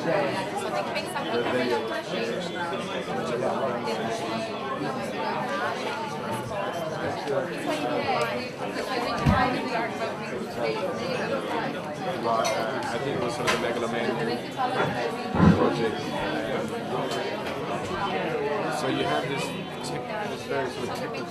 I think it was sort of the megalomania project. So you have this very sort of technical.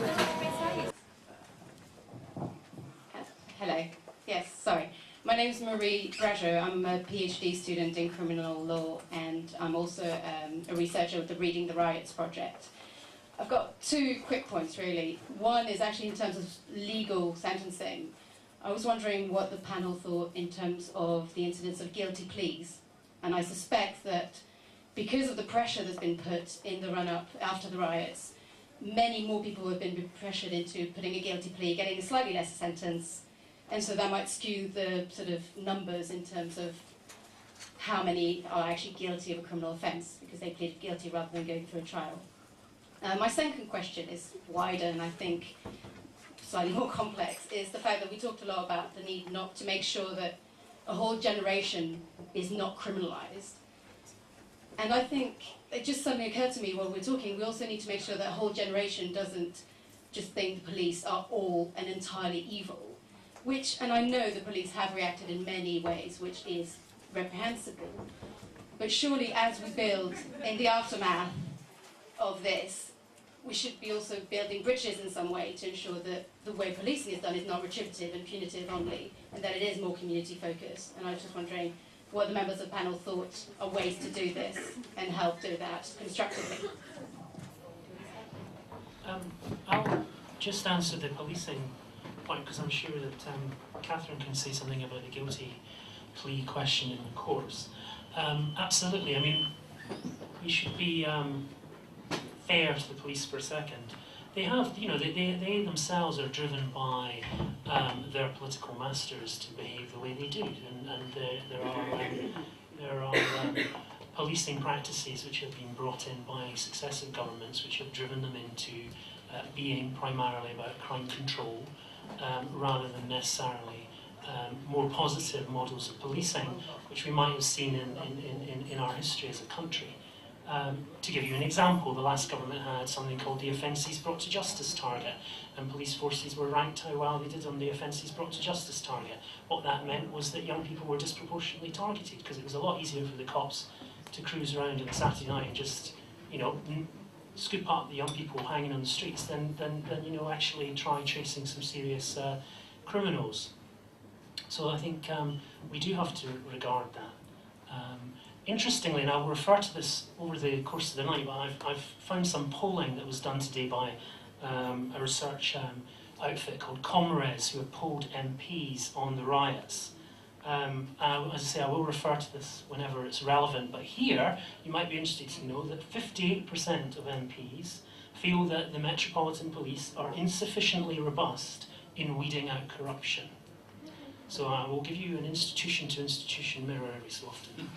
Hello. Yes, sorry. My name is Marie Brajo. I'm a PhD student in criminal law, and I'm also a researcher with the Reading the Riots project. I've got two quick points, really. One is actually in terms of legal sentencing. I was wondering what the panel thought in terms of the incidence of guilty pleas. And I suspect that because of the pressure that's been put in the run-up after the riots, many more people have been pressured into putting a guilty plea, getting a slightly lesser sentence, and so that might skew the sort of numbers in terms of how many are actually guilty of a criminal offence because they pleaded guilty rather than going through a trial. My second question is wider and I think slightly more complex, is the fact that we talked a lot about the need not to make sure that a whole generation is not criminalised. And I think it just suddenly occurred to me while we're talking, we also need to make sure that a whole generation doesn't just think the police are all and entirely evil, which, and I know the police have reacted in many ways, which is reprehensible, but surely as we build in the aftermath of this, we should be also building bridges in some way to ensure that the way policing is done is not retributive and punitive only, and that it is more community focused. And I was just wondering what the members of the panel thought are ways to do this and help do that constructively. I'll just answer the policing point because I'm sure that Catherine can say something about the guilty plea question in the course. Absolutely, I mean, we should be fair to the police for a second. They have, you know, they themselves are driven by their political masters to behave the way they do, and there are policing practices which have been brought in by successive governments which have driven them into being primarily about crime control rather than necessarily more positive models of policing, which we might have seen in our history as a country. To give you an example, the last government had something called the offences brought to justice target, and police forces were ranked how well they did on the offences brought to justice target. What that meant was that young people were disproportionately targeted because it was a lot easier for the cops to cruise around on a Saturday night and just, you know, scoop up the young people hanging on the streets than you know, actually try chasing some serious criminals. So I think we do have to regard that. Interestingly, and I'll refer to this over the course of the night, but I've found some polling that was done today by a research outfit called Comres, who have polled MPs on the riots. As I say, I will refer to this whenever it's relevant, but here you might be interested to know that 58% of MPs feel that the Metropolitan Police are insufficiently robust in weeding out corruption. So I will give you an institution-to-institution mirror every so often.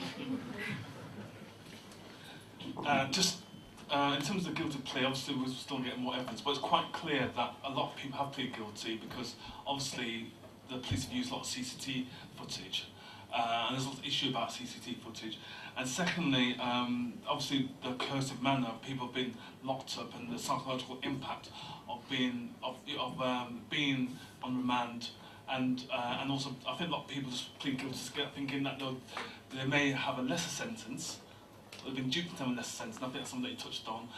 In terms of the guilty plea, obviously we're still getting more evidence, but it's quite clear that a lot of people have pleaded guilty because obviously the police have used a lot of CCTV footage, and there's a lot of issue about CCTV footage. And secondly, obviously the coercive manner of people being locked up and the psychological impact of being on remand. And also, I think a lot of people just plead guilty thinking that they may have a lesser sentence, they've been duped to have a lesser sentence, and I think that's something that you touched on.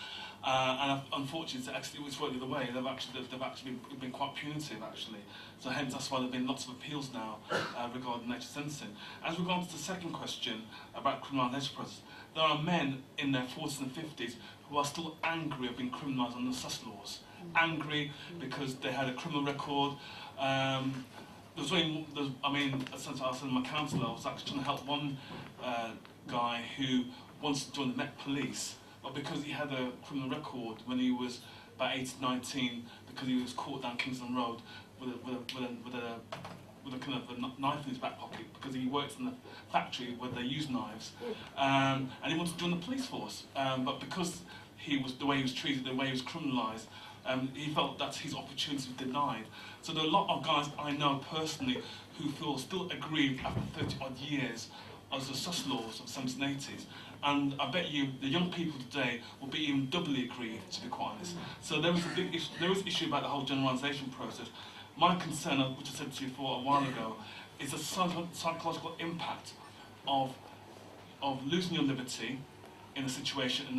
And unfortunately, it's worked the other way. They've actually been quite punitive, actually. So hence, that's why there have been lots of appeals now regarding extra sentencing. As we go on to the second question about criminalisation process, there are men in their 40s and 50s who are still angry of being criminalised under sus laws. Angry because they had a criminal record. I mean, since I was my counsellor, I was actually trying to help one guy who wants to join the Met Police, but because he had a criminal record when he was about 18, 19, because he was caught down Kingston Road with a kind of a knife in his back pocket, because he worked in a factory where they use knives, and he wanted to join the police force, but because the way he was treated, the way he was criminalised, he felt that his opportunity was denied. So there are a lot of guys I know personally who feel still aggrieved after 30 odd years as the sus laws of the 1780s. And I bet you the young people today will be even doubly aggrieved, to be quite honest. So there is a big issue, there is an issue about the whole generalisation process. My concern, which I said to you for a while ago, is the psychological impact of losing your liberty in a situation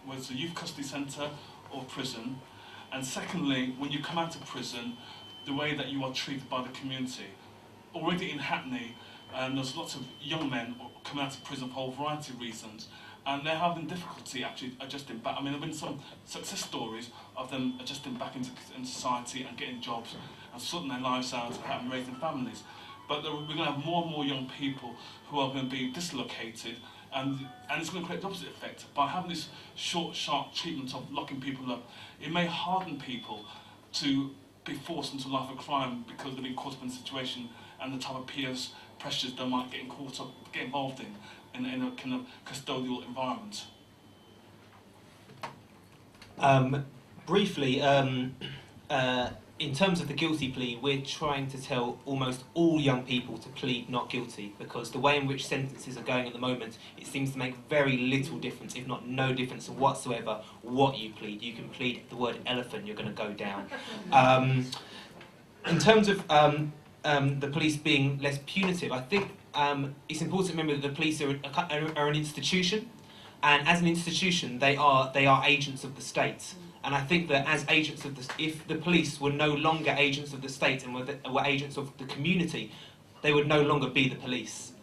whether it's a youth custody centre or prison. And secondly, when you come out of prison, the way that you are treated by the community. Already in Hackney, there's lots of young men coming out of prison for a whole variety of reasons, and they're having difficulty actually adjusting back. I mean, there have been some success stories of them adjusting back into society and getting jobs and sorting their lives out and raising families. But we're going to have more and more young people who are going to be dislocated, and it's going to create the opposite effect. By having this short, sharp treatment of locking people up, it may harden people to be forced into a life of crime because they've been caught up in a situation and the type of peers pressures they might get involved in a kind of custodial environment. Briefly, in terms of the guilty plea, we're trying to tell almost all young people to plead not guilty, because the way in which sentences are going at the moment, it seems to make very little difference, if not no difference whatsoever, what you plead. You can plead the word elephant, you're going to go down. In terms of the police being less punitive, I think it's important to remember that the police are an institution, and as an institution, they are agents of the state. And I think that as agents of if the police were no longer agents of the state and were agents of the community, they would no longer be the police.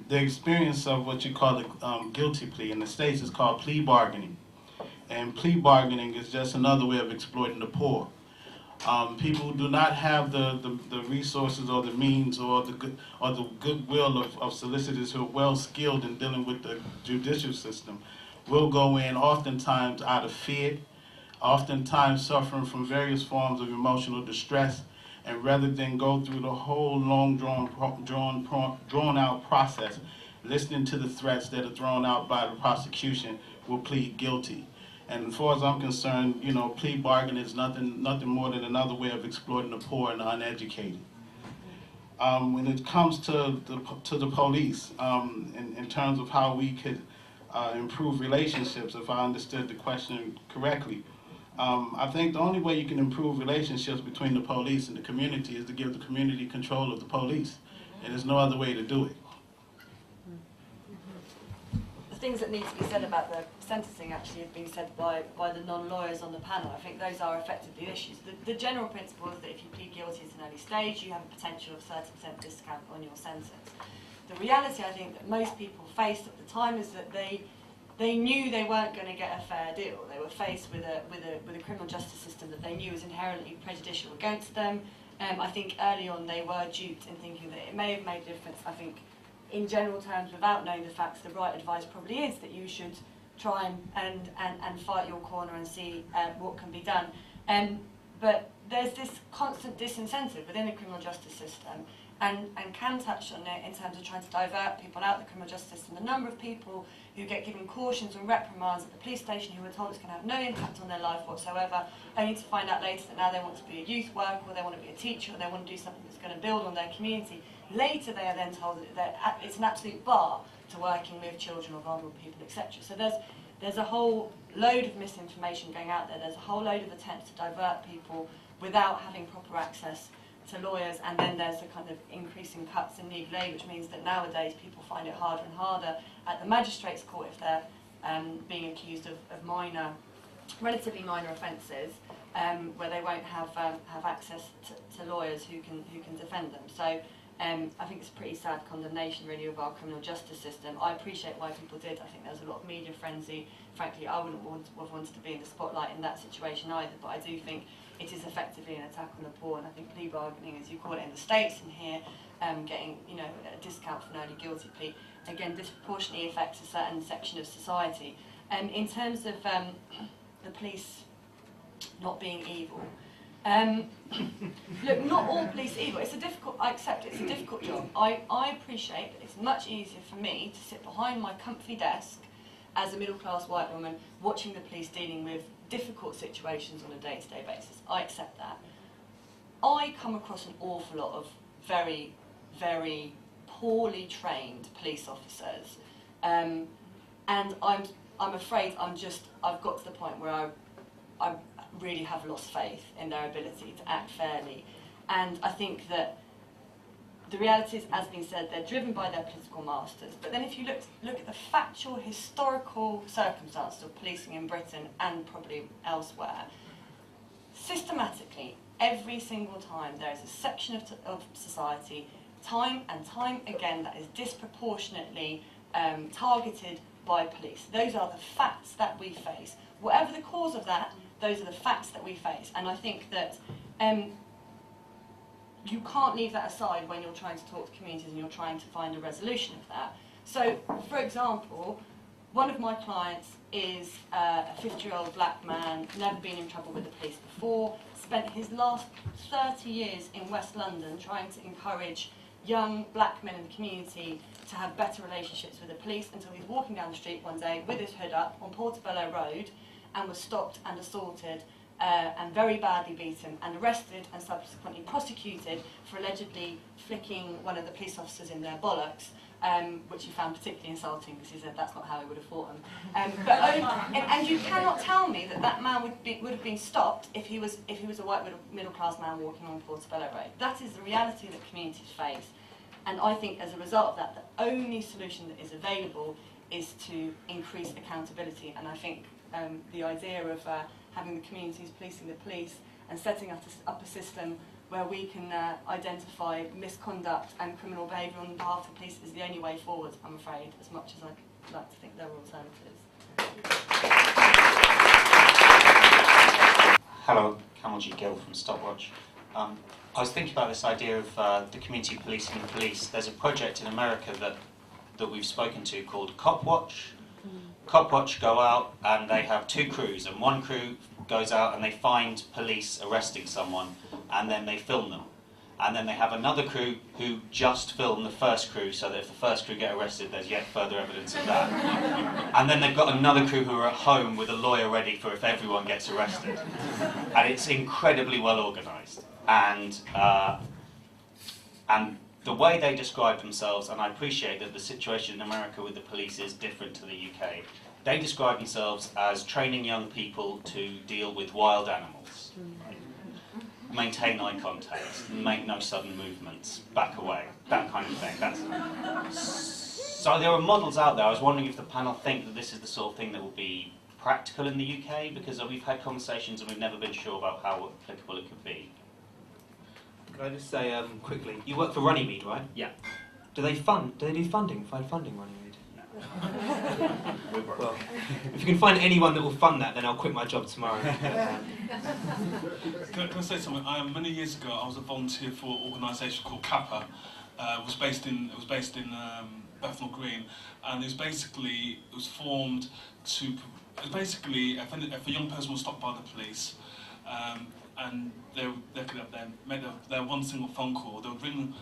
The experience of what you call a guilty plea in the States is called plea bargaining. And plea bargaining is just another way of exploiting the poor. People who do not have the resources or the means or the goodwill of solicitors who are well skilled in dealing with the judicial system will go in oftentimes out of fear, oftentimes suffering from various forms of emotional distress, and rather than go through the whole long drawn out process, listening to the threats that are thrown out by the prosecution, will plead guilty. And as far as I'm concerned, you know, plea bargaining is nothing more than another way of exploiting the poor and the uneducated. When it comes to the police, in terms of how we could improve relationships, if I understood the question correctly, I think the only way you can improve relationships between the police and the community is to give the community control of the police. And there's no other way to do it. Things that need to be said about the sentencing actually have been said by the non-lawyers on the panel. I think those are effectively issues. The general principle is that if you plead guilty at an early stage, you have a potential of 30% discount on your sentence. The reality I think that most people faced at the time is that they knew they weren't going to get a fair deal. They were faced with a criminal justice system that they knew was inherently prejudicial against them. I think early on they were duped in thinking that it may have made a difference. I think in general terms, without knowing the facts, the right advice probably is that you should try and fight your corner and see what can be done. But there's this constant disincentive within the criminal justice system, and Cam touched on it in terms of trying to divert people out of the criminal justice system. The number of people who get given cautions and reprimands at the police station who are told it's going to have no impact on their life whatsoever, only to find out later that now they want to be a youth worker, or they want to be a teacher, or they want to do something that's going to build on their community. Later they are then told that it's an absolute bar to working with children or vulnerable people, etc. So there's a whole load of misinformation going out there. There's a whole load of attempts to divert people without having proper access to lawyers, and then there's a kind of increasing cuts in legal aid, which means that nowadays people find it harder and harder at the magistrates' court if they're being accused of relatively minor offences, where they won't have access to lawyers who can defend them. So I think it's a pretty sad condemnation, really, of our criminal justice system. I appreciate why people did. I think there was a lot of media frenzy. Frankly, I wouldn't have wanted to be in the spotlight in that situation either, but I do think it is effectively an attack on the poor, and I think plea bargaining, as you call it in the States and here, getting a discount for an early guilty plea, again, disproportionately affects a certain section of society. In terms of the police not being evil, look, not all police are evil. It's a difficult, I accept it's a difficult job. I appreciate that it's much easier for me to sit behind my comfy desk as a middle-class white woman watching the police dealing with difficult situations on a day-to-day basis. I accept that. I come across an awful lot of very, very poorly trained police officers, and I'm afraid I've got to the point where I really have lost faith in their ability to act fairly, and I think that the reality is, as been said, they're driven by their political masters. But then if you look at the factual, historical circumstances of policing in Britain and probably elsewhere, systematically, every single time there is a section of society, time and time again, that is disproportionately targeted by police. Those are the facts that we face. Whatever the cause of that, those are the facts that we face. And I think that you can't leave that aside when you're trying to talk to communities and you're trying to find a resolution of that. So, for example, one of my clients is a 50-year-old black man, never been in trouble with the police before, spent his last 30 years in West London trying to encourage young black men in the community to have better relationships with the police, until he was walking down the street one day with his hood up on Portobello Road and was stopped and assaulted and very badly beaten and arrested and subsequently prosecuted for allegedly flicking one of the police officers in their bollocks, which he found particularly insulting because he said that's not how he would have fought them. And you cannot tell me that that man would have been stopped if he was a white middle-class man walking on Portobello Road. That is the reality that communities face. And I think as a result of that, the only solution that is available is to increase accountability. And I think the idea of having the communities policing the police and setting up a system where we can identify misconduct and criminal behaviour on behalf of the police is the only way forward, I'm afraid, as much as I'd like to think there are alternatives. Hello, Camel G. Gill from Stopwatch. I was thinking about this idea of the community policing the police. There's a project in America that we've spoken to called Cop Watch. Cop Watch go out and they have two crews, and one crew goes out and they find police arresting someone and then they film them. And then they have another crew who just film the first crew, so that if the first crew get arrested, there's yet further evidence of that. And then they've got another crew who are at home with a lawyer ready for if everyone gets arrested. And it's incredibly well organised. And the way they describe themselves, and I appreciate that the situation in America with the police is different to the UK, they describe themselves as training young people to deal with wild animals. Maintain eye contact, make no sudden movements, back away, that kind of thing. So there are models out there. I was wondering if the panel think that this is the sort of thing that will be practical in the UK, because we've had conversations and we've never been sure about how applicable it could be. Can I just say quickly, you work for Runnymede, right? Yeah. Do they do funding, find funding, Runnymede? Well, if you can find anyone that will fund that, then I'll quit my job tomorrow. Can I say something? Many years ago, I was a volunteer for an organisation called Kappa. It was based in Bethnal Green, and it was formed to. If a young person was stopped by the police, and they could make their one single phone call, they would ring.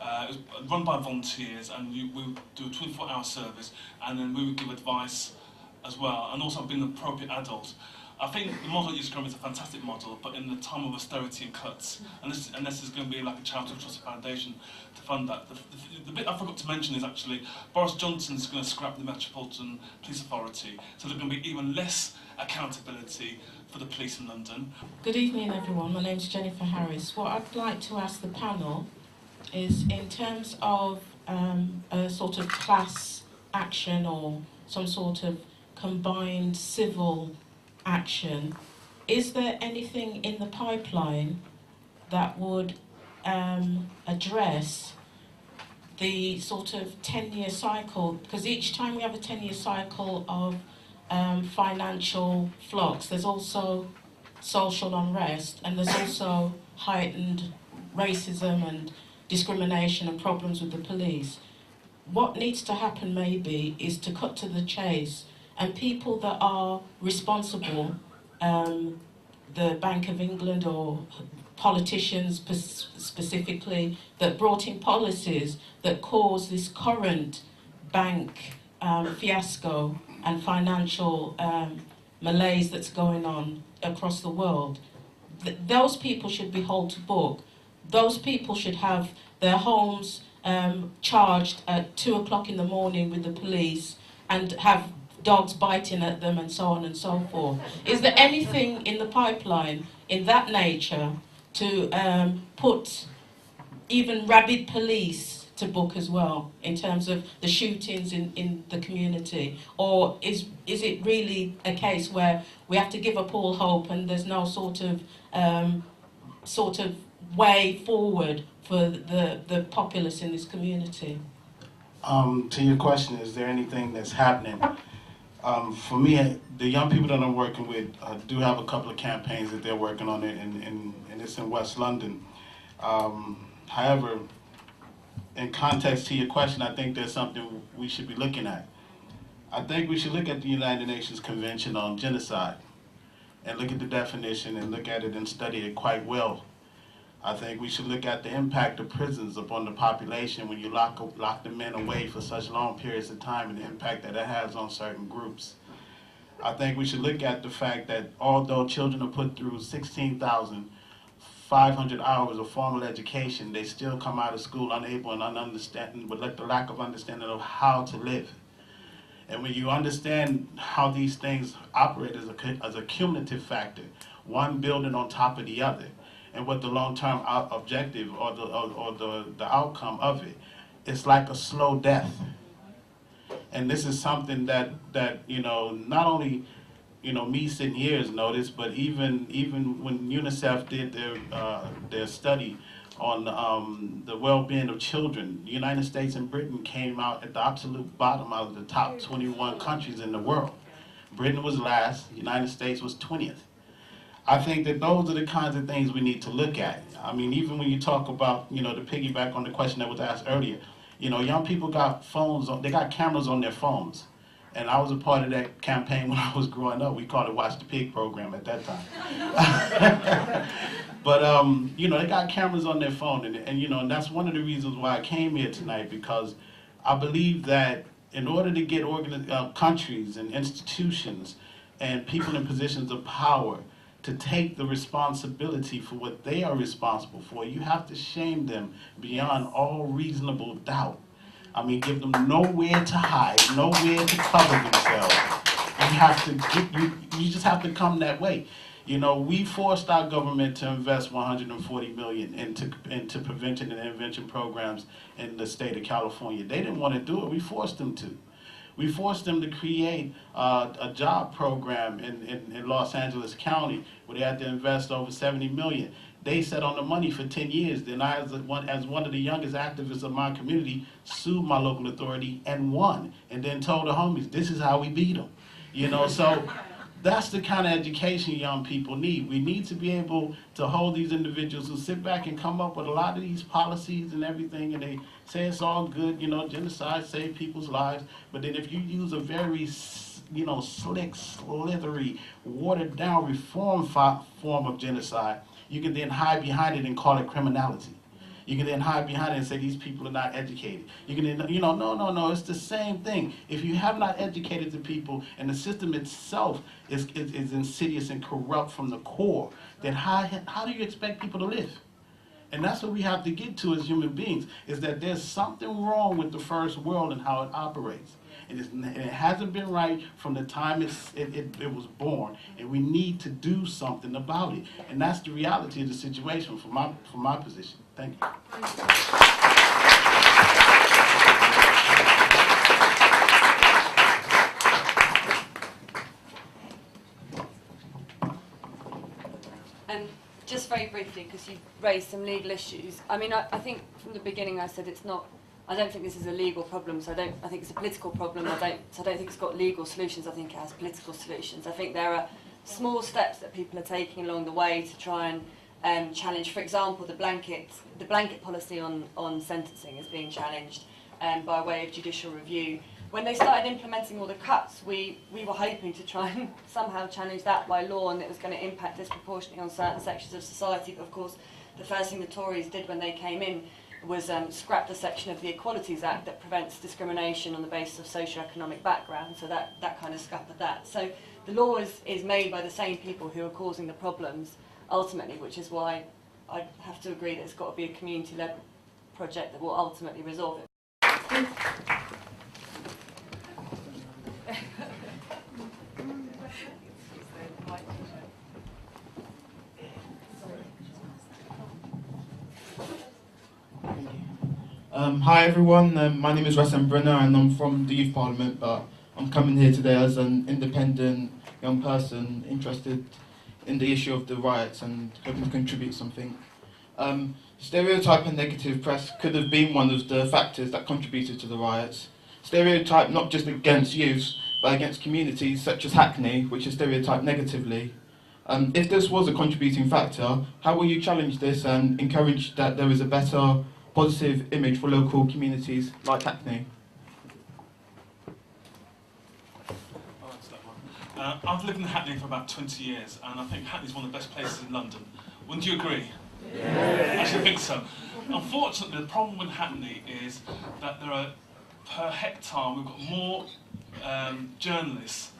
It was run by volunteers, and we would do a 24-hour service, and then we would give advice as well, and also being an appropriate adult. I think the model that you describe is a fantastic model, but in the time of austerity and cuts, and this is going to be like a charitable trust foundation to fund that. The bit I forgot to mention is actually Boris Johnson's going to scrap the Metropolitan Police Authority, so there's going to be even less accountability for the police in London. Good evening, everyone. My name's Jennifer Harris. What I'd like to ask the panel is, in terms of a sort of class action or some sort of combined civil action, is there anything in the pipeline that would address the sort of 10-year cycle? Because each time we have a 10-year cycle of financial flux, there's also social unrest, and there's also heightened racism and discrimination and problems with the police. What needs to happen maybe is to cut to the chase, and people that are responsible, the Bank of England or politicians specifically, that brought in policies that caused this current bank fiasco and financial malaise that's going on across the world, those people should be held to book. Those people should have their homes charged at 2 o'clock in the morning with the police and have dogs biting at them and so on and so forth. Is there anything in the pipeline in that nature to put even rabid police to book as well in terms of the shootings in the community? Or is it really a case where we have to give up all hope and there's no sort of way forward for the populace in this community? To your question, is there anything that's happening? For me, the young people that I'm working with do have a couple of campaigns that they're working on, and it's in West London. However, in context to your question, I think there's something we should be looking at. I think we should look at the United Nations Convention on Genocide and look at the definition and look at it and study it quite well. I think we should look at the impact of prisons upon the population when you lock the men away for such long periods of time and the impact that it has on certain groups. I think we should look at the fact that although children are put through 16,500 hours of formal education, they still come out of school unable and ununderstanding, with the lack of understanding of how to live. And when you understand how these things operate as a cumulative factor, one building on top of the other, and what the long-term objective or the outcome of it, it's like a slow death. And this is something that not only me sitting here has noticed, but even when UNICEF did their study on the well-being of children, the United States and Britain came out at the absolute bottom out of the top 21 countries in the world. Britain was last, the United States was 20th. I think that those are the kinds of things we need to look at. I mean, even when you talk about, to piggyback on the question that was asked earlier, young people got phones, they got cameras on their phones. And I was a part of that campaign when I was growing up. We called it Watch the Pig program at that time. But, they got cameras on their phone. And that's one of the reasons why I came here tonight, because I believe that in order to get countries and institutions and people in positions of power to take the responsibility for what they are responsible for, you have to shame them beyond all reasonable doubt. I mean, give them nowhere to hide, nowhere to cover themselves. You just have to come that way. We forced our government to invest $140 million into prevention and intervention programs in the state of California. They didn't want to do it. We forced them to. We forced them to create a job program in Los Angeles County where they had to invest over $70 million. They sat on the money for 10 years. Then I, as one of the youngest activists of my community, sued my local authority and won, and then told the homies, this is how we beat them. So that's the kind of education young people need. We need to be able to hold these individuals who sit back and come up with a lot of these policies and everything, and they say it's all good, genocide saved people's lives. But then if you use a very, slick, slithery, watered down reform form of genocide, you can then hide behind it and call it criminality. You can then hide behind it and say these people are not educated. You can then, no, it's the same thing. If you have not educated the people and the system itself is insidious and corrupt from the core, then how do you expect people to live? And that's what we have to get to as human beings, is that there's something wrong with the first world and how it operates. And it hasn't been right from the time it was born, and we need to do something about it. And that's the reality of the situation from my position. Thank you. And just very briefly, because you raised some legal issues. I mean, I think from the beginning I said it's not. I don't think this is a legal problem, so I think it's a political problem. I don't think it's got legal solutions. I think it has political solutions. I think there are small steps that people are taking along the way to try and challenge. For example, the blanket policy on sentencing is being challenged by way of judicial review. When they started implementing all the cuts, we were hoping to try and somehow challenge that by law, and it was going to impact disproportionately on certain sections of society. But of course, the first thing the Tories did when they came in was scrap the section of the Equalities Act that prevents discrimination on the basis of socio-economic background, so that kind of scuppered that. So the law is made by the same people who are causing the problems ultimately, which is why I have to agree that it's got to be a community-led project that will ultimately resolve it. Hi everyone, my name is Rassam Brenner and I'm from the Youth Parliament, but I'm coming here today as an independent young person interested in the issue of the riots and hoping to contribute something. Stereotype and negative press could have been one of the factors that contributed to the riots. Stereotype not just against youth, but against communities such as Hackney, which is stereotyped negatively. If this was a contributing factor, how will you challenge this and encourage that there is a better positive image for local communities like Hackney? I've lived in Hackney for about 20 years, and I think Hackney is one of the best places in London. Wouldn't you agree? Yeah. I actually think so. Unfortunately, the problem with Hackney is that there are, per hectare, we've got more journalists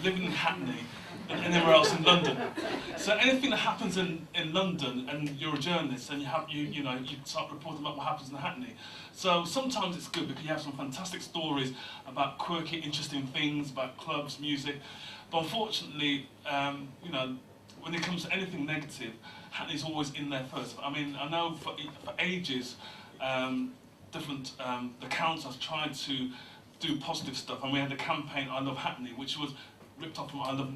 living in Hackney than anywhere else in London. So anything that happens in London, and you're a journalist, and you start reporting about what happens in Hackney. So sometimes it's good because you have some fantastic stories about quirky, interesting things, about clubs, music. But unfortunately, when it comes to anything negative, Hackney's always in there first. I mean, I know for ages, the council has tried to do positive stuff, and we had the campaign I Love Hackney, which was ripped off from I Love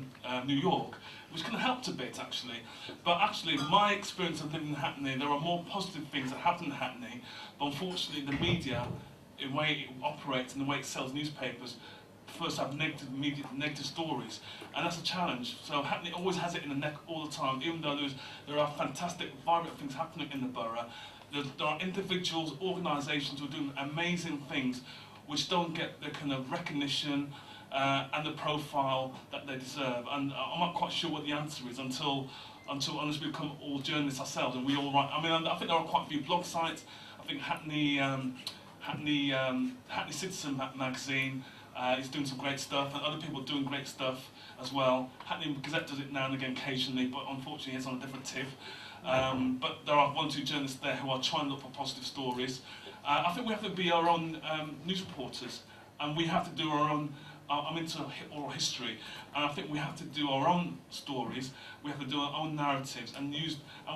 New York, which can help a bit actually. But actually, my experience of living in Hackney, there are more positive things that happen in Hackney, but unfortunately the media, the way it operates and the way it sells newspapers, first have negative stories, and that's a challenge. So Hackney always has it in the neck all the time, even though there are fantastic, vibrant things happening in the borough. There are individuals, organisations who are doing amazing things which don't get the kind of recognition and the profile that they deserve. And I'm not quite sure what the answer is until unless we become all journalists ourselves and we all write. I mean, I think there are quite a few blog sites. I think Hackney Citizen magazine is doing some great stuff, and other people are doing great stuff as well. Hackney Gazette does it now and again occasionally, but unfortunately it's on a different tip. But there are one or two journalists there who are trying to look for positive stories. I think we have to be our own news reporters, and we have to do our own. I'm into oral history, and I think we have to do our own stories. We have to do our own narratives and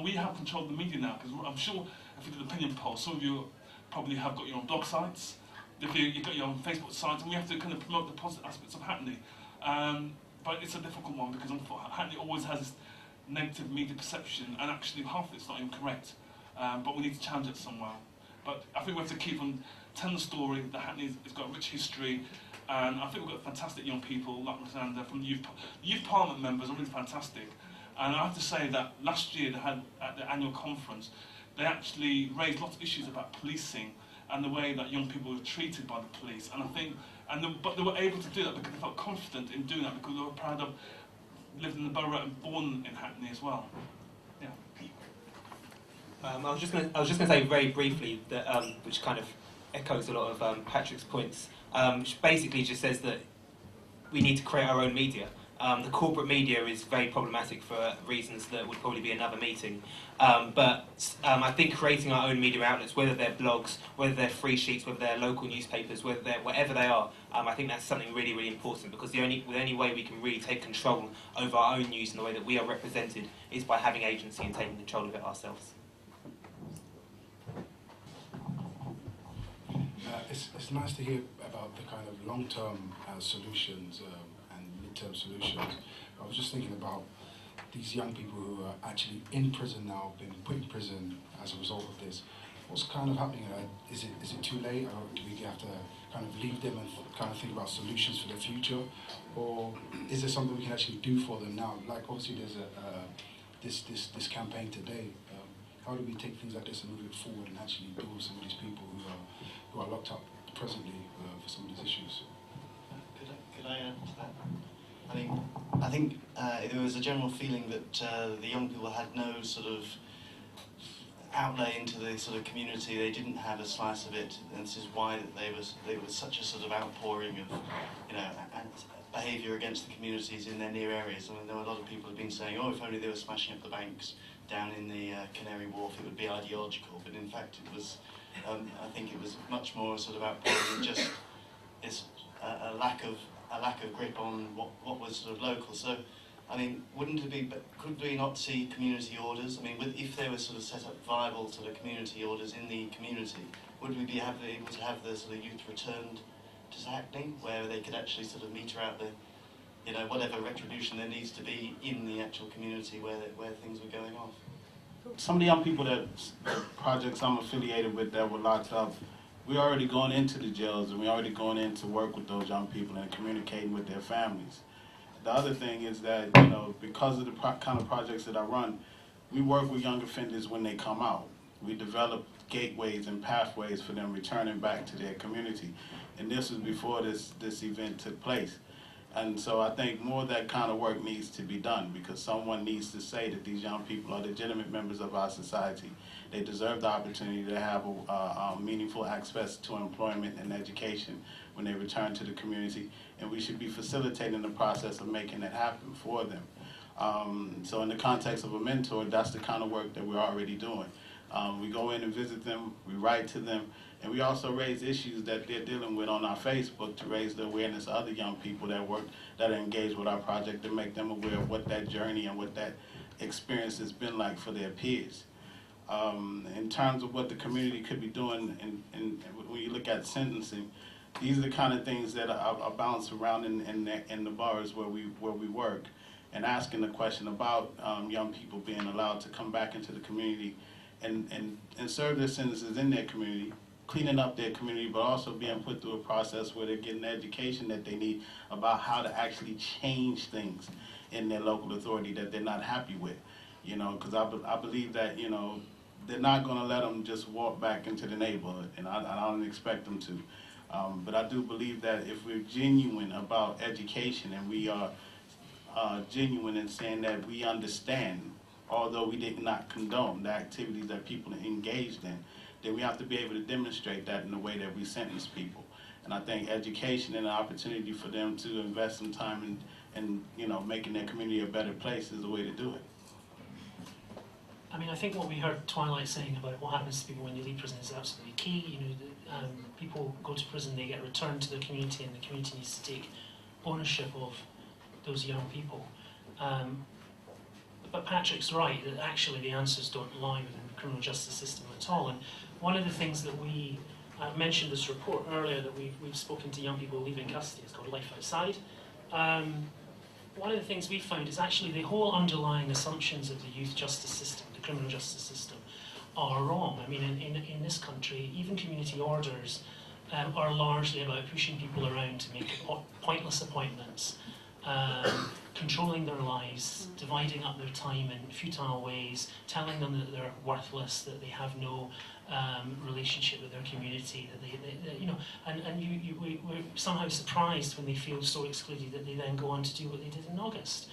we have control of the media now. Because I'm sure if we did an opinion poll, some of you probably have got your own blog sites. You've got your own Facebook sites, and we have to kind of promote the positive aspects of Hackney. But it's a difficult one because Hackney always has this negative media perception, and actually half of it's not even correct. But we need to challenge it somewhere. But I think we have to keep on telling the story that Hackney has got a rich history, and I think we've got fantastic young people like Rosanna from the Youth Parliament members are really fantastic. And I have to say that last year they had at the annual conference, they actually raised lots of issues about policing and the way that young people were treated by the police. And I think, but they were able to do that because they felt confident in doing that because they were proud of living in the borough and born in Hackney as well. Yeah. I was just going to say very briefly that which kind of echoes a lot of Patrick's points. Which basically just says that we need to create our own media. The corporate media is very problematic for reasons that would probably be another meeting. But I think creating our own media outlets, whether they're blogs, whether they're free sheets, whether they're local newspapers, whether they're whatever they are, I think that's something really, really important, because the only way we can really take control over our own news and the way that we are represented is by having agency and taking control of it ourselves. It's nice to hear about the kind of long-term solutions and mid-term solutions. I was just thinking about these young people who are actually in prison now, been put in prison as a result of this. What's kind of happening? Is it too late, or do we have to kind of leave them and kind of think about solutions for the future, or is there something we can actually do for them now? Like obviously there's this campaign today. How do we take things like this and move it forward and actually deal with some of these people who are locked up presently for some of these issues? Could I add to that? I think there was a general feeling that the young people had no sort of outlay into the sort of community. They didn't have a slice of it, and this is why that there was such a sort of outpouring of, behaviour against the communities in their near areas. I mean, there were a lot of people who've been saying, oh, if only they were smashing up the banks down in the Canary Wharf, it would be ideological. But in fact, it was, I think it was much more sort of outpouring just this a lack of grip on what was sort of local. So, I mean, wouldn't it be? But could we not see community orders? I mean, if they were sort of set up viable sort of community orders in the community, would we be able to have the sort of youth returned to Hackney, where they could actually sort of meter out the, you know, whatever retribution there needs to be in the actual community where things were going off? Some of the young people that projects I'm affiliated with that were locked up, we're already going into the jails and we're already going in to work with those young people and communicating with their families. The other thing is that, you know, because of the kind of projects that I run, we work with young offenders when they come out. We develop gateways and pathways for them returning back to their community. And this was before this event took place. And so I think more of that kind of work needs to be done, because someone needs to say that these young people are legitimate members of our society. They deserve the opportunity to have a meaningful access to employment and education when they return to the community, and we should be facilitating the process of making that happen for them. So in the context of a mentor, that's the kind of work that we're already doing. We go in and visit them, we write to them, and we also raise issues that they're dealing with on our Facebook to raise the awareness of other young people that are engaged with our project, to make them aware of what that journey and what that experience has been like for their peers. In terms of what the community could be doing, and when you look at sentencing, these are the kind of things that are bounced around in the boroughs where we work, and asking the question about young people being allowed to come back into the community and serve their sentences in their community, cleaning up their community, but also being put through a process where they're getting the education that they need about how to actually change things in their local authority that they're not happy with. You know, because I believe that, you know, they're not going to let them just walk back into the neighborhood, and I don't expect them to. But I do believe that if we're genuine about education, and we are genuine in saying that we understand, although we did not condone the activities that people engaged in, then we have to be able to demonstrate that in the way that we sentence people. And I think education and an opportunity for them to invest some time in you know, making their community a better place is the way to do it. I mean, I think what we heard Twilight saying about what happens to people when you leave prison is absolutely key. You know, people go to prison, they get returned to their community, and the community needs to take ownership of those young people. But Patrick's right, that actually the answers don't lie within the criminal justice system at all. And one of the things that we mentioned this report earlier, that we've spoken to young people leaving custody, it's called Life Outside. One of the things we found is actually the whole underlying assumptions of the youth justice system, the criminal justice system, are wrong. I mean, in this country, even community orders are largely about pushing people around to make pointless appointments, controlling their lives, dividing up their time in futile ways, telling them that they're worthless, that they have no relationship with their community, that they you know, and we're somehow surprised when they feel so excluded that they then go on to do what they did in August.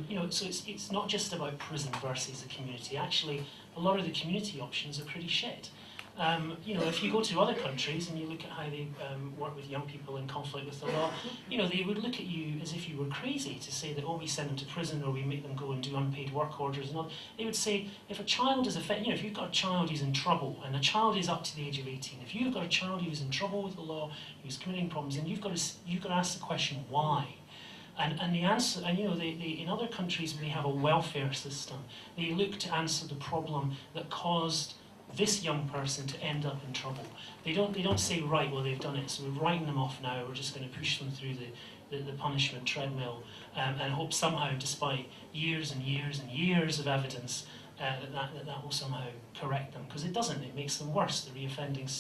You know, so it's not just about prison versus the community. Actually, a lot of the community options are pretty shit. You know, if you go to other countries and you look at how they work with young people in conflict with the law, you know, they would look at you as if you were crazy to say that, oh, we send them to prison or we make them go and do unpaid work orders and all. They would say, if a child is affected, you know, if you've got a child who's in trouble and a child is up to the age of 18, if you've got a child who's in trouble with the law, who's committing problems, then you've got to ask the question, why? And the answer, and you know, in other countries where they have a welfare system, they look to answer the problem that caused this young person to end up in trouble. They don't say, right, well, they've done it, so we're writing them off now, we're just going to push them through the punishment treadmill and hope somehow, despite years and years and years of evidence, that will somehow correct them. Because it doesn't, it makes them worse. The reoffending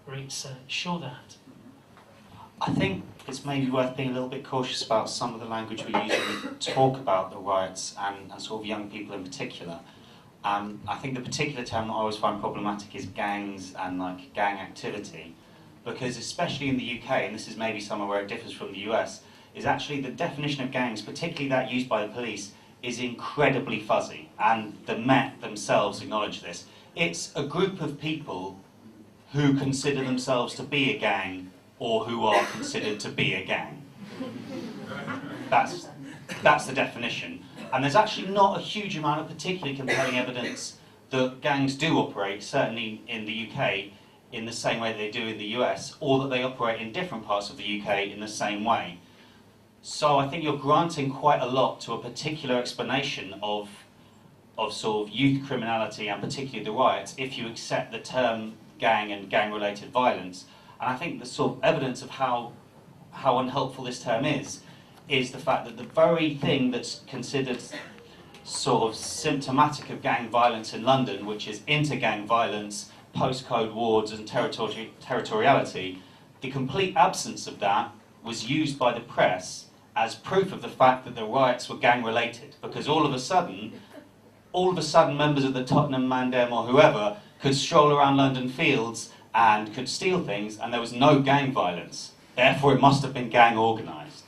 rates show that. I think it's maybe worth being a little bit cautious about some of the language we use when we talk about the riots and sort of young people in particular. I think the particular term that I always find problematic is gangs and like gang activity, because especially in the UK, and this is maybe somewhere where it differs from the US, is actually the definition of gangs, particularly that used by the police, is incredibly fuzzy, and the Met themselves acknowledge this. It's a group of people who consider themselves to be a gang or who are considered to be a gang. That's the definition. And there's actually not a huge amount of particularly compelling evidence that gangs do operate, certainly in the UK, in the same way they do in the US, or that they operate in different parts of the UK in the same way. So I think you're granting quite a lot to a particular explanation of sort of youth criminality and particularly the riots if you accept the term gang and gang-related violence. And I think the sort of evidence of how unhelpful this term is the fact that the very thing that's considered sort of symptomatic of gang violence in London, which is inter-gang violence, postcode wards and territoriality, the complete absence of that was used by the press as proof of the fact that the riots were gang-related, because all of a sudden members of the Tottenham Mandem or whoever could stroll around London fields and could steal things, and there was no gang violence. Therefore, it must have been gang organised.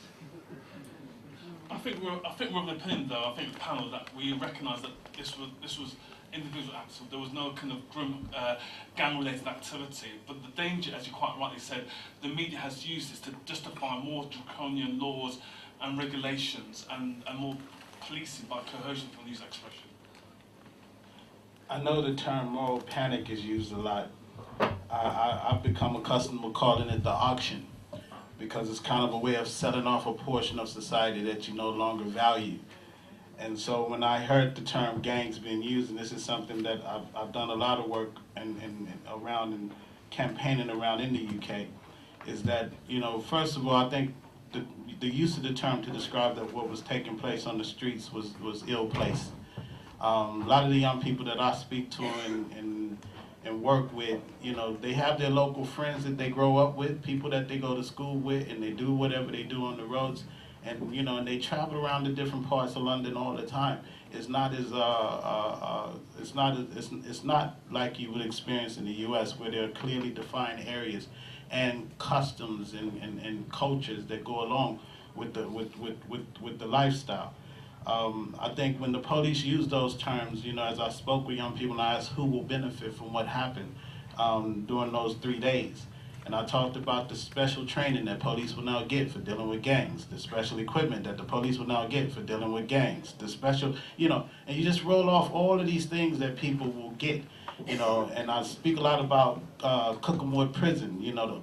I think we're of the opinion, though. I think the panel that we recognise that this was individual acts. There was no kind of grim gang-related activity. But the danger, as you quite rightly said, the media has used this to justify more draconian laws and regulations and more policing by coercion, from use expression. I know the term moral panic is used a lot. I've become accustomed to calling it the auction, because it's kind of a way of selling off a portion of society that you no longer value. And so when I heard the term gangs being used, and this is something that I've done a lot of work around and campaigning around in the UK, is that, you know, first of all, I think the use of the term to describe that what was taking place on the streets was ill-placed. A lot of the young people that I speak to and work with, you know, they have their local friends that they grow up with, people that they go to school with, and they do whatever they do on the roads, and you know, and they travel around to different parts of London all the time. It's not as it's not like you would experience in the U.S., where there are clearly defined areas and customs and cultures that go along with the lifestyle. I think when the police use those terms, you know, as I spoke with young people and I asked who will benefit from what happened during those 3 days. And I talked about the special training that police will now get for dealing with gangs, the special equipment that the police will now get for dealing with gangs, the special, you know, and you just roll off all of these things that people will get, you know. And I speak a lot about Cookhamwood Prison. You know,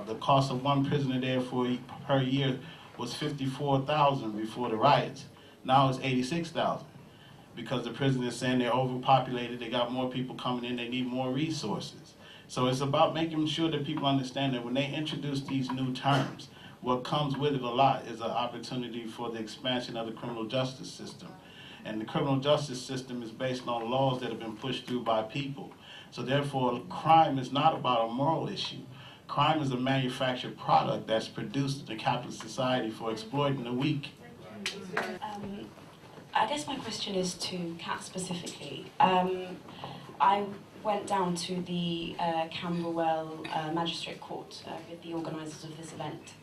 the cost of one prisoner there per year was $54,000 before the riots. Now it's $86,000 because the prison is saying they're overpopulated, they got more people coming in, they need more resources. So it's about making sure that people understand that when they introduce these new terms, what comes with it a lot is an opportunity for the expansion of the criminal justice system. And the criminal justice system is based on laws that have been pushed through by people. So therefore, crime is not about a moral issue. Crime is a manufactured product that's produced in a capitalist society for exploiting the weak. I guess my question is to Kat specifically. I went down to the Camberwell Magistrate Court with the organisers of this event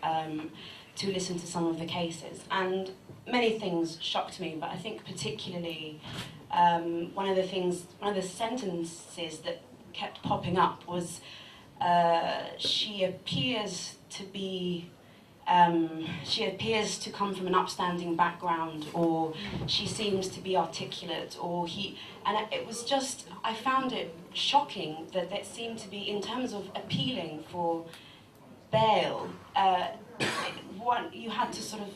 to listen to some of the cases, and many things shocked me, but I think particularly one of the sentences that kept popping up was she appears to come from an upstanding background, or she seems to be articulate, and it was just, I found it shocking that it seemed to be, in terms of appealing for bail, you had to sort of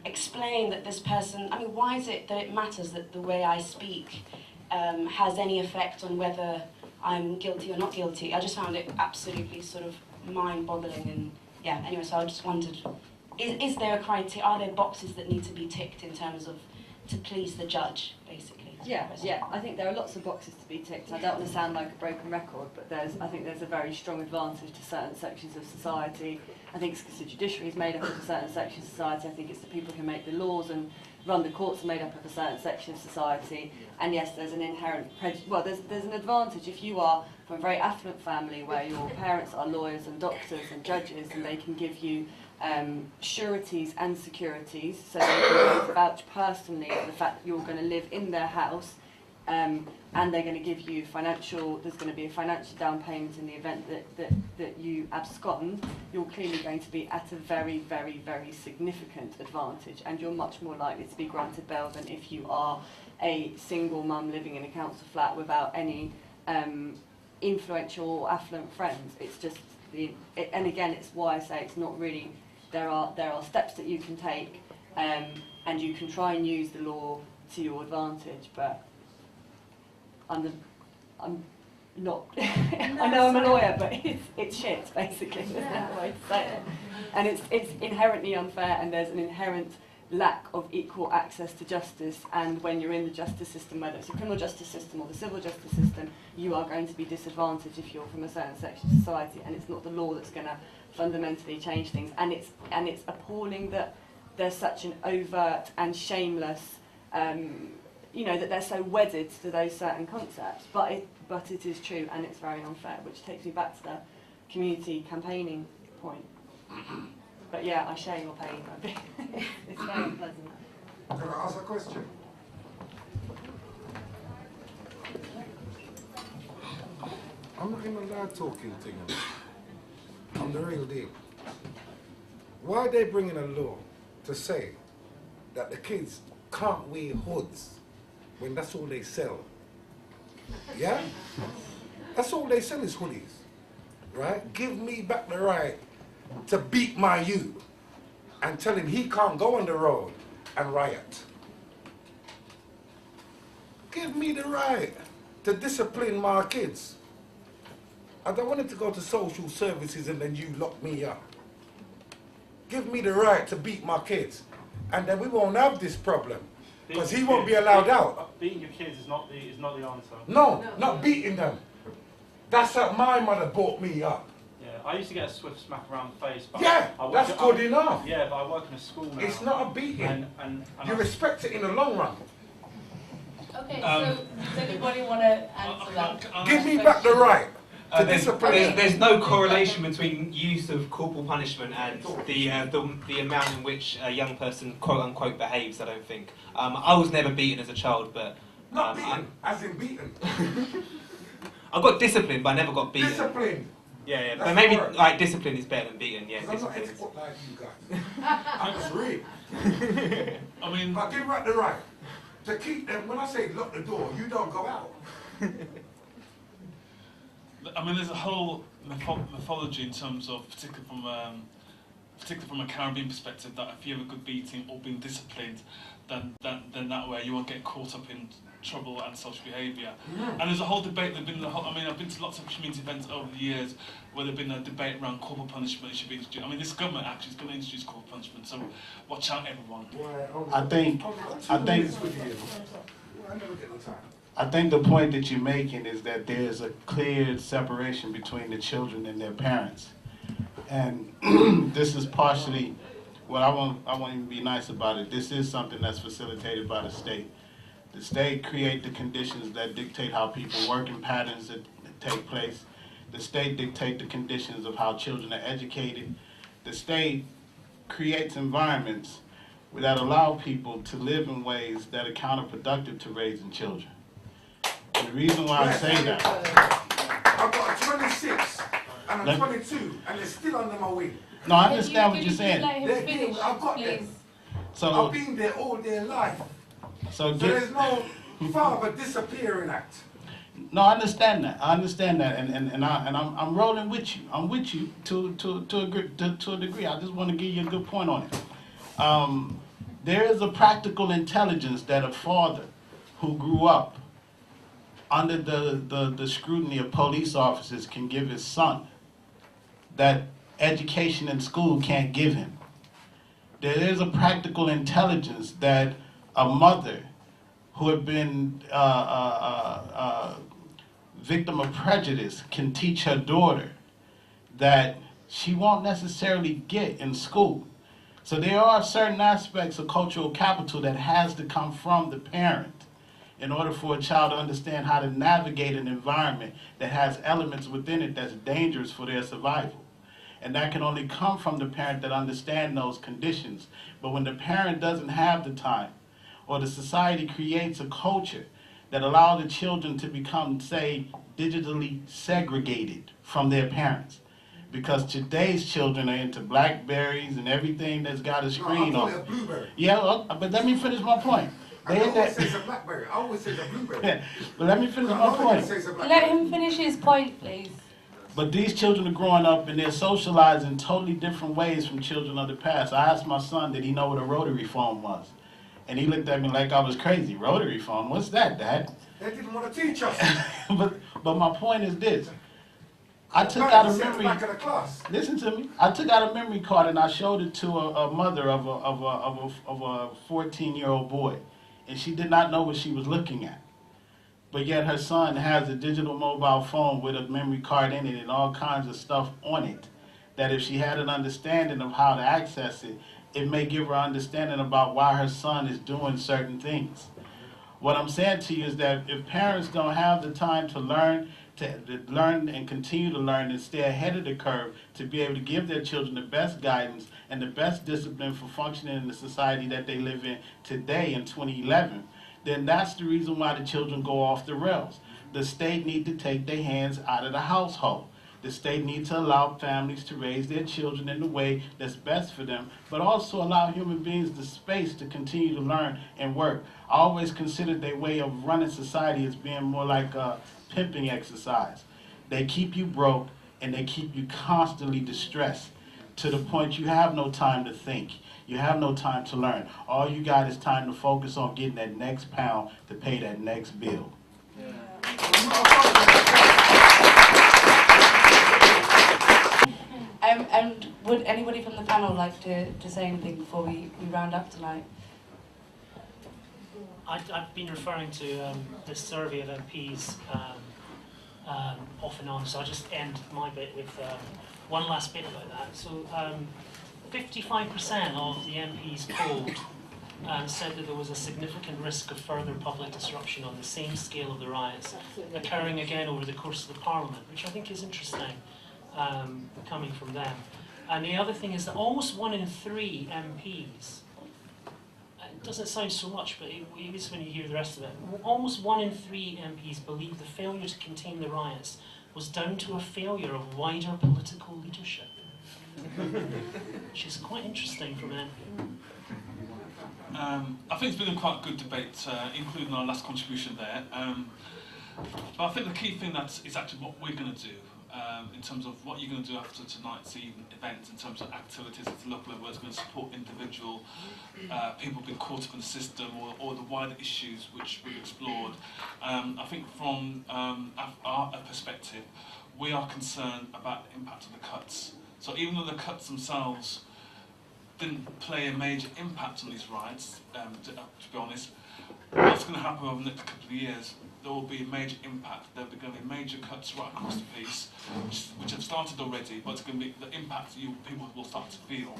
explain that this person, I mean, why is it that it matters that the way I speak has any effect on whether I'm guilty or not guilty? I just found it absolutely sort of mind-boggling. And yeah, anyway, so I just wondered, is there a criteria, are there boxes that need to be ticked in terms of to please the judge, basically? Yeah, I think there are lots of boxes to be ticked. I don't want to sound like a broken record, but I think there's a very strong advantage to certain sections of society. I think it's because the judiciary is made up of a certain section of society. I think it's the people who make the laws and run the courts are made up of a certain section of society. And yes, there's an inherent prejudice. Well, there's an advantage if you are from a very affluent family where your parents are lawyers and doctors and judges, and they can give you sureties and securities, so they can both vouch personally for the fact that you're going to live in their house and they're going to give you there's going to be a financial down payment in the event that you abscond, you're clearly going to be at a very, very, very significant advantage, and you're much more likely to be granted bail than if you are a single mum living in a council flat without any influential or affluent friends. It's just, and again, it's why I say it's not really, there are steps that you can take, and you can try and use the law to your advantage, but I'm not, I know I'm a lawyer, but it's shit, basically, that's the way to say it. And it's inherently unfair, and there's an inherent lack of equal access to justice, and when you're in the justice system, whether it's the criminal justice system or the civil justice system, you are going to be disadvantaged if you're from a certain section of society, and it's not the law that's going to fundamentally change things. And it's appalling that there's such an overt and shameless, that they're so wedded to those certain concepts, but it is true, and it's very unfair, which takes me back to the community campaigning point. But yeah, I share your pain. It's very unpleasant. Can I ask a question? I'm not in a loud talking thing. I'm the real deal. Why are they bringing a law to say that the kids can't wear hoods when that's all they sell? Yeah? That's all they sell is hoodies. Right? Give me back the right to beat my youth and tell him he can't go on the road and riot. Give me the right to discipline my kids. I don't want him to go to social services and then you lock me up. Give me the right to beat my kids, and then we won't have this problem, because he won't be allowed out. Beating your kids is not the answer. No, not beating them. That's how my mother brought me up. Yeah, I used to get a swift smack around the face. But yeah, that's good enough. Yeah, but I work in a school now. It's not a beating. And you respect it in the long run. Okay, so does anybody want to answer that? Give me back the right to discipline. There's no correlation between use of corporal punishment and the amount in which a young person quote unquote behaves. I don't think. I was never beaten as a child, but not beaten, as in beaten. I got disciplined, but I never got beaten. Discipline. Yeah, but maybe like discipline is better than beating. Yeah, I'm not expert like you guys. I'm just real. I mean, but give back the right to keep them. When I say lock the door, you don't go out. I mean, there's a whole mythology in terms of, particularly from a Caribbean perspective, that if you have a good beating or being disciplined, then that way you won't get caught up in trouble and social behaviour. And there's a whole debate. I've been to lots of community events over the years where there's been a debate around corporal punishment. It should be introduced. I mean, this government actually is going to introduce corporal punishment, so watch out, everyone. I think the point that you're making is that there's a clear separation between the children and their parents, and this is partially. Well, I won't even be nice about it. This is something that's facilitated by the state. The state create the conditions that dictate how people work in patterns that take place. The state dictate the conditions of how children are educated. The state creates environments that allow people to live in ways that are counterproductive to raising children. And the reason why I say that... I've got a 26 and a 22, and they're still under my wing. No, I understand what you're saying. I've got them. So, I've been there all their life. So there's no father disappearing act. No, I understand that. And I'm rolling with you. I'm with you to a degree. I just want to give you a good point on it. There is a practical intelligence that a father who grew up under the scrutiny of police officers can give his son that education in school can't give him. There is a practical intelligence that a mother who had been victim of prejudice can teach her daughter that she won't necessarily get in school. So there are certain aspects of cultural capital that has to come from the parent in order for a child to understand how to navigate an environment that has elements within it that's dangerous for their survival. And that can only come from the parent that understands those conditions. But when the parent doesn't have the time, or the society creates a culture that allow the children to become, say, digitally segregated from their parents. Because today's children are into Blackberries and everything that's got a screen on it. Yeah, but let me finish my point. I always say it's a Blackberry. I always say it's a Blueberry. But let me finish my point. Let him finish his point, please. But these children are growing up and they're socialized in totally different ways from children of the past. I asked my son, did he know what a rotary phone was? And he looked at me like I was crazy. Rotary phone? What's that, Dad? They didn't want to teach us. but my point is this. I took out a memory. Back in the class. Listen to me. I took out a memory card and I showed it to a mother of a 14-year-old boy, and she did not know what she was looking at. But yet her son has a digital mobile phone with a memory card in it and all kinds of stuff on it. That if she had an understanding of how to access it, it may give her understanding about why her son is doing certain things. What I'm saying to you is that if parents don't have the time to learn and continue to learn and stay ahead of the curve to be able to give their children the best guidance and the best discipline for functioning in the society that they live in today in 2011, then that's the reason why the children go off the rails. The state needs to take their hands out of the household. The state needs to allow families to raise their children in the way that's best for them, but also allow human beings the space to continue to learn and work. I always considered their way of running society as being more like a pimping exercise. They keep you broke and they keep you constantly distressed to the point you have no time to think. You have no time to learn. All you got is time to focus on getting that next pound to pay that next bill. And would anybody from the panel like to say anything before we round up tonight? I've been referring to this survey of MPs off and on, so I'll just end my bit with one last bit about that. So 55% of the MPs polled said that there was a significant risk of further public disruption on the same scale of the riots occurring again over the course of the Parliament, which I think is interesting coming from them. And the other thing is that almost 1 in 3 MPs, it doesn't sound so much, but it is when you hear the rest of it, almost 1 in 3 MPs believe the failure to contain the riots was down to a failure of wider political leadership. Which is quite interesting from an MP. I think it's been a quite good debate, including our last contribution there. But I think the key thing is actually what we're going to do in terms of what you're going to do after tonight's event, in terms of activities at the local level that's going to support individual people being caught up in the system or the wider issues which we've explored. I think from our perspective, we are concerned about the impact of the cuts. So even though the cuts themselves didn't play a major impact on these riots, to be honest, what's going to happen over the next couple of years, there will be a major impact. There will be going to be major cuts right across the piece, which have started already, but it's going to be the impact people will start to feel.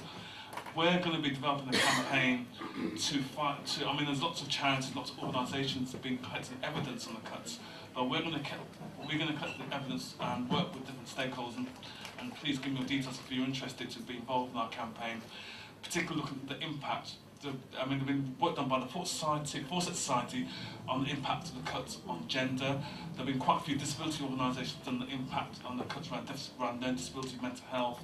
We're going to be developing a campaign to fight, I mean, there's lots of charities, lots of organisations that have been collecting evidence on the cuts, but we're going to collect the evidence and work with different stakeholders, and please give me your details if you're interested to be involved in our campaign, particularly looking at the impact. I mean, there's been work done by the Foresight Society on the impact of the cuts on gender. There have been quite a few disability organisations done the impact on the cuts around learning disability, mental health,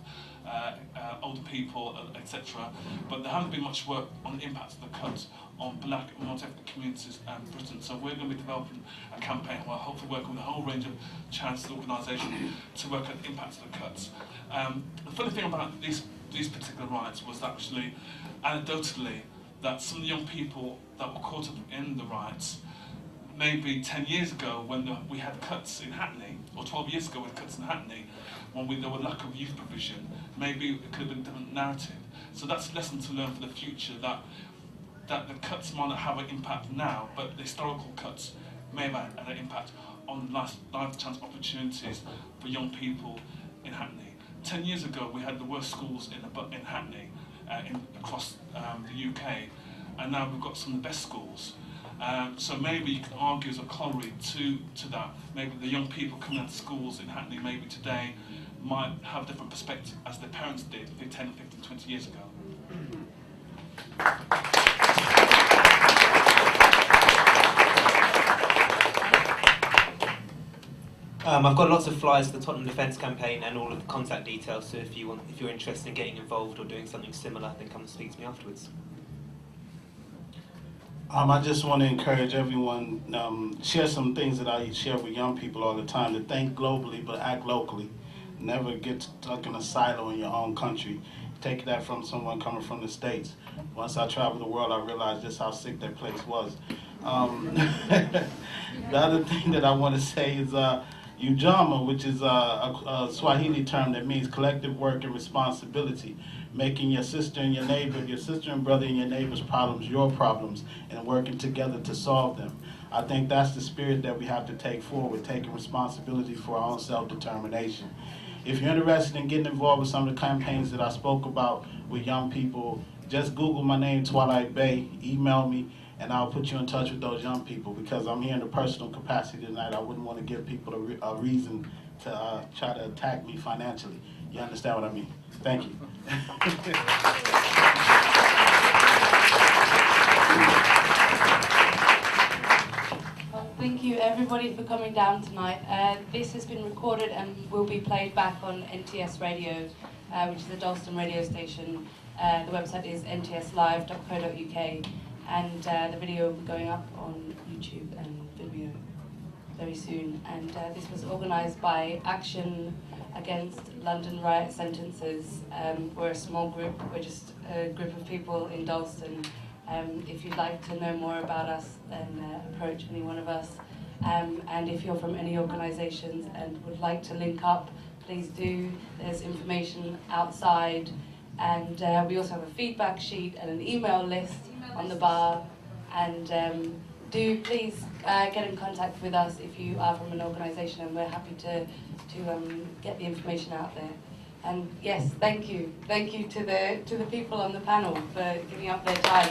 older people, etc. But there hasn't been much work on the impact of the cuts on black and multi-ethnic communities in Britain. So we're going to be developing a campaign where hopefully working with a whole range of charities and organisations to work at the impact of the cuts. The funny thing about these particular riots was actually, anecdotally, that some of the young people that were caught up in the riots, maybe 10 years ago when we had cuts in Hackney, or 12 years ago we had cuts in Hackney, when there were lack of youth provision, maybe it could have been a different narrative. So that's a lesson to learn for the future, that the cuts might not have an impact now, but the historical cuts may have had an impact on life chance opportunities for young people in Hackney. 10 years ago we had the worst schools in Hackney, across the UK, and now we've got some of the best schools. So maybe you can argue as a corollary to that, maybe the young people coming out of schools in Hackney maybe today might have a different perspective as their parents did 10, 15, 20 years ago. I've got lots of flyers for the Tottenham Defence Campaign and all of the contact details, so if you're interested in getting involved or doing something similar, then come and speak to me afterwards. I just want to encourage everyone, share some things that I share with young people all the time, to think globally but act locally. Never get stuck in a silo in your own country. Take that from someone coming from the States. Once I traveled the world, I realized just how sick that place was. The other thing that I want to say is Ujamaa, which is a Swahili term that means collective work and responsibility, making your sister and your neighbor, your sister and brother and your neighbor's problems your problems, and working together to solve them. I think that's the spirit that we have to take forward, taking responsibility for our own self-determination. If you're interested in getting involved with some of the campaigns that I spoke about with young people, just Google my name, Twilight Bay, email me, and I'll put you in touch with those young people, because I'm here in a personal capacity tonight. I wouldn't want to give people a reason to try to attack me financially. You understand what I mean? Thank you. Thank you everybody for coming down tonight. This has been recorded and will be played back on NTS Radio, which is the Dalston radio station. The website is ntslive.co.uk, and the video will be going up on YouTube and Vimeo very soon. And this was organised by Action Against London Riot Sentences. We're a small group, we're just a group of people in Dalston. If you'd like to know more about us, then approach any one of us. And if you're from any organisations and would like to link up, please do. There's information outside, and we also have a feedback sheet and an email list on the bar. And do please get in contact with us if you are from an organisation, and we're happy to get the information out there. And yes, thank you to the people on the panel for giving up their time.